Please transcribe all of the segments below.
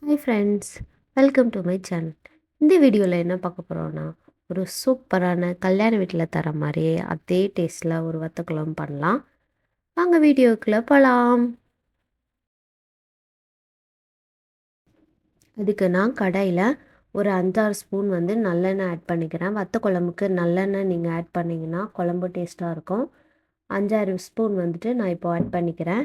Hi friends, welcome to my channel. இந்த வீடியோவில் என்ன பார்க்க போகிறோன்னா, ஒரு சூப்பரான கல்யாண வீட்டில் தர மாதிரியே அதே டேஸ்ட்டில் ஒரு வத்த குழம்பு பண்ணலாம். வாங்க வீடியோக்குள்ளே போகலாம். அதுக்கு நான் கடாயில் ஒரு 5-6 ஸ்பூன் நல்லெண்ணெய் ஆட் பண்ணிக்கிறேன். வத்த குழம்புக்கு நல்லெண்ணெய் நீங்கள் ஆட் பண்ணிங்கன்னா குழம்பு டேஸ்ட்டாக இருக்கும். 5-6 ஸ்பூன் நான் இப்போ ஆட் பண்ணிக்கிறேன்.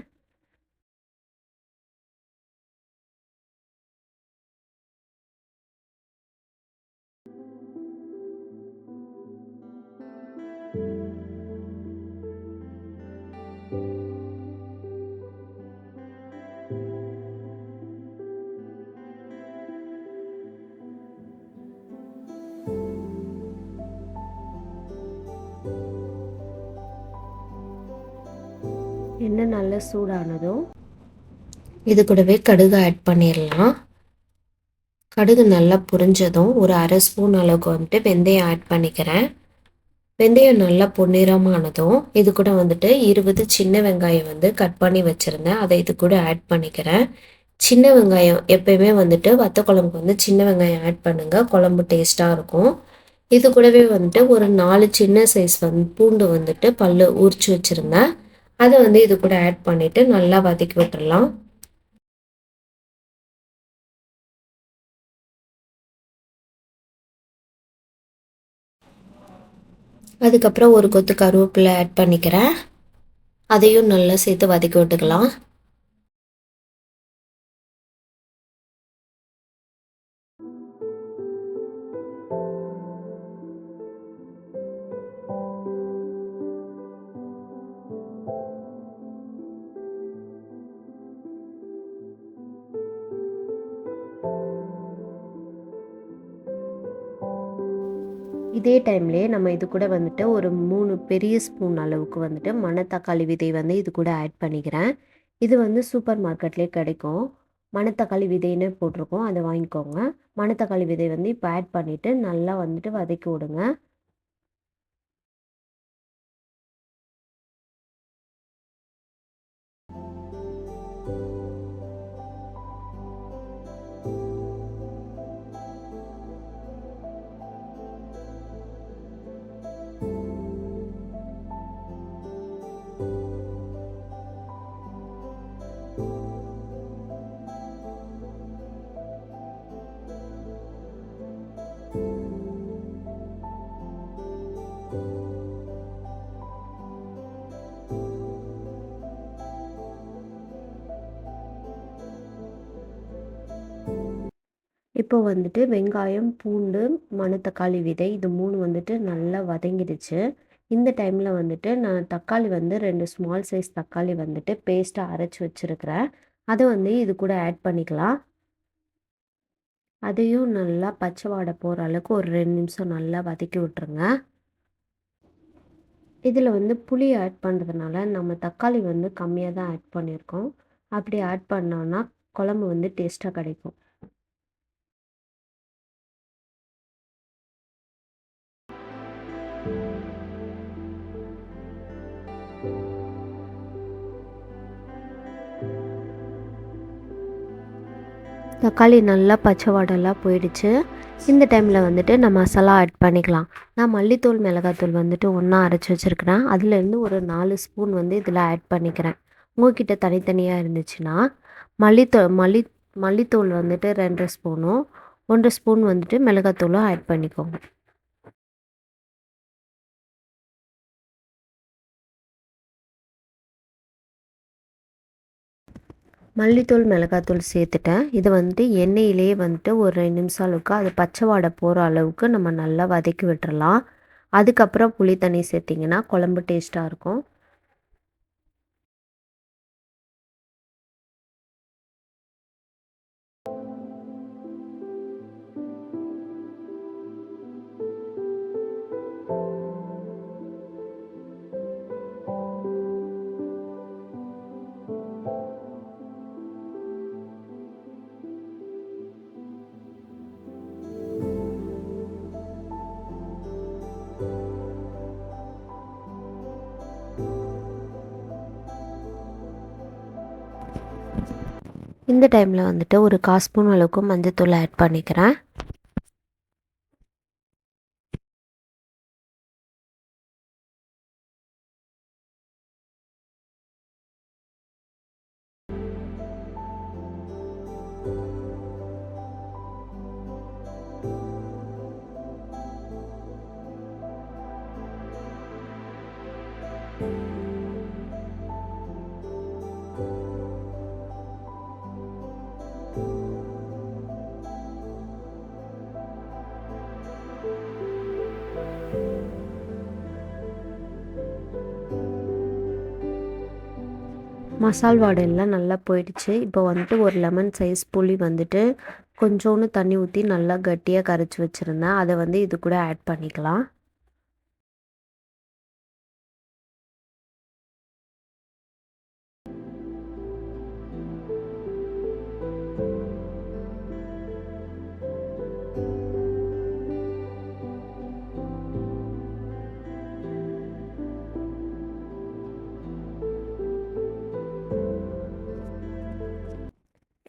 எண்ணெய் நல்லா சூடானதும் இது கூடவே கடுகு ஆட் பண்ணிடலாம். கடுகு நல்லா பொரிஞ்சதும் ஒரு அரை ஸ்பூன் அளவுக்கு வெந்தயம் ஆட் பண்ணிக்கிறேன். வெந்தயம் நல்லா பொன்னிறமானதும் இது கூட 20 சின்ன வெங்காயம் கட் பண்ணி வச்சுருந்தேன், அதை இது கூட ஆட் பண்ணிக்கிறேன். சின்ன வெங்காயம் எப்பயுமே வத்த குழம்புக்கு சின்ன வெங்காயம் ஆட் பண்ணுங்கள், குழம்பு டேஸ்ட்டாக இருக்கும். இது கூடவே ஒரு 4 சின்ன சைஸ் பூண்டு பல்லு உரிச்சு வச்சுருந்தேன், அதை இது கூட ஆட் பண்ணிவிட்டு நல்லா வதக்கி விட்டுடலாம். அதுக்கப்புறம் ஒரு கொத்து கருவேப்பிலை ஆட் பண்ணிக்கிறேன், அதையும் நல்லா சேர்த்து வதக்கி விட்டுக்கலாம். இதே டைம்லேயே நம்ம இது கூட ஒரு 3 பெரிய ஸ்பூன் அளவுக்கு மணத்தக்காளி விதை இது கூட ஆட் பண்ணிக்கிறேன். இது சூப்பர் மார்க்கெட்லேயே கிடைக்கும். மணத்தக்காளி விதைன்னு போட்டிருக்கோம், அதை வாங்கிக்கோங்க. மணத்தக்காளி விதை இப்போ ஆட் பண்ணிவிட்டு நல்லா வதக்கி விடுங்க. இப்போ வெங்காயம், பூண்டு, மணத்தக்காளி விதை இது 3 நல்லா வதங்கிடுச்சு. இந்த டைமில் நான் தக்காளி 2 ஸ்மால் சைஸ் தக்காளி பேஸ்ட்டாக அரைச்சி வச்சுருக்கிறேன், அதை இது கூட ஆட் பண்ணிக்கலாம். அதையும் நல்லா பச்சை வாடை போகிற அளவுக்கு ஒரு 2 நிமிஷம் நல்லா வதக்கி விட்டுருங்க. இதில் புளி ஆட் பண்ணுறதுனால நம்ம தக்காளி கம்மியாக தான் ஆட் பண்ணியிருக்கோம். அப்படி ஆட் பண்ணோன்னா குழம்பு டேஸ்ட்டாக கிடைக்கும். தக்காளி நல்லா பச்சை வாடெல்லாம் போயிடுச்சு. இந்த டைமில் நான் மசாலா ஆட் பண்ணிக்கலாம். நான் மல்லித்தூள், மிளகாத்தூள் ஒன்றா அரைச்சி வச்சுருக்கிறேன். அதுலேருந்து ஒரு 4 ஸ்பூன் இதில் ஆட் பண்ணிக்கிறேன். உங்கள்கிட்ட தனித்தனியாக இருந்துச்சுன்னா மல்லித்தூள் 2 ஸ்பூனும் 1 ஸ்பூன் மிளகாத்தூளும் ஆட் பண்ணிக்கோங்க. மல்லித்தூள், மிளகாத்தூள் சேர்த்துட்டேன். இது எண்ணெயிலேயே ஒரு 2 நிமிஷம் அளவுக்கு அது பச்சை வாடை போகிற அளவுக்கு நம்ம நல்லா வதக்கி விட்டுறலாம். அதுக்கப்புறம் புளி தண்ணி சேர்த்திங்கன்னா குழம்பு டேஸ்ட்டாக இருக்கும். இந்த டைமில் வந்துட்டு ஒரு 1/4 ஸ்பூன் அளவுக்கு மஞ்சத்தூள் ஆட் பண்ணிக்கிறேன். மசால் வாடை எல்லாம் நல்லா போயிடுச்சு. இப்போ வந்துட்டு ஒரு லெமன் சைஸ் புளி வந்துட்டு கொஞ்சோண்டு தண்ணி ஊற்றி நல்லா கட்டியாக கரைச்சி வச்சுருந்தேன். அதை வந்து இது கூட ஆட் பண்ணிக்கலாம்.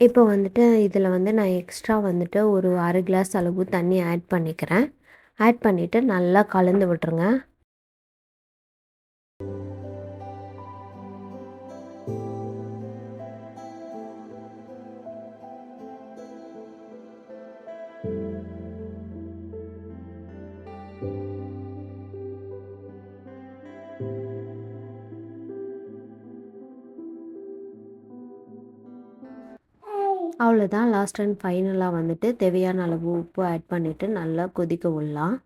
இப்போ வந்துட்டு இதில் வந்து நான் எக்ஸ்ட்ரா வந்துட்டு ஒரு 1/2 கிளாஸ் அளவு தண்ணி ஆட் பண்ணிக்கிறேன். ஆட் பண்ணிவிட்டு நல்லா கலந்து விட்டுருங்க. அவ்வளோதான். லாஸ்ட் அண்ட் ஃபைனலாக வந்துட்டு தேவையான அளவு உப்பு ஆட் பண்ணிவிட்டு நல்லா கொதிக்க விடலாம்.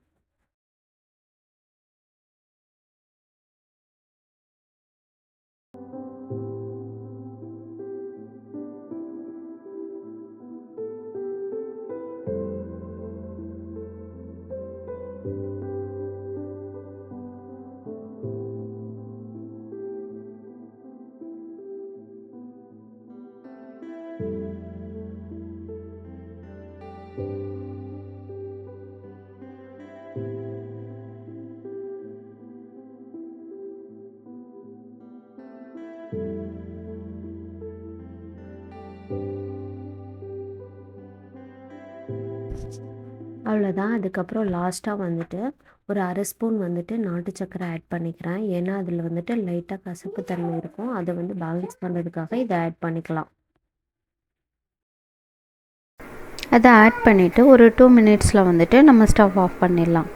அவ்வளோதான். அதுக்கப்புறம் லாஸ்ட்டாக வந்துட்டு ஒரு 1/2 ஸ்பூன் வந்துட்டு நாட்டு சர்க்கரை ஆட் பண்ணிக்கிறேன். ஏன்னா அதில் வந்துட்டு லைட்டாக கசப்பு தன்மை இருக்கும். அதை வந்து பேலன்ஸ் பண்ணுறதுக்காக இதை ஆட் பண்ணிக்கலாம். அதை ஆட் பண்ணிவிட்டு ஒரு 2 மினிட்ஸில் வந்துட்டு நம்ம ஸ்டவ் ஆஃப் பண்ணிடலாம்.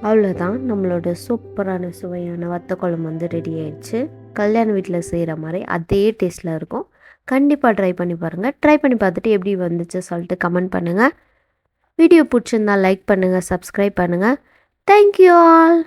அவ்வளோதான். நம்மளோட சூப்பரான சுவையான வத்த குழம்பு வந்து ரெடி ஆயிடுச்சு. கல்யாண வீட்டில் செய்கிற மாதிரி அதே டேஸ்ட்டில் இருக்கும். கண்டிப்பாக ட்ரை பண்ணி பாருங்கள். ட்ரை பண்ணி பார்த்துட்டு எப்படி வந்துச்சு சொல்லிட்டு கமெண்ட் பண்ணுங்கள். வீடியோ பிடிச்சிருந்தா லைக் பண்ணுங்கள், சப்ஸ்கிரைப் பண்ணுங்கள். Thank you all.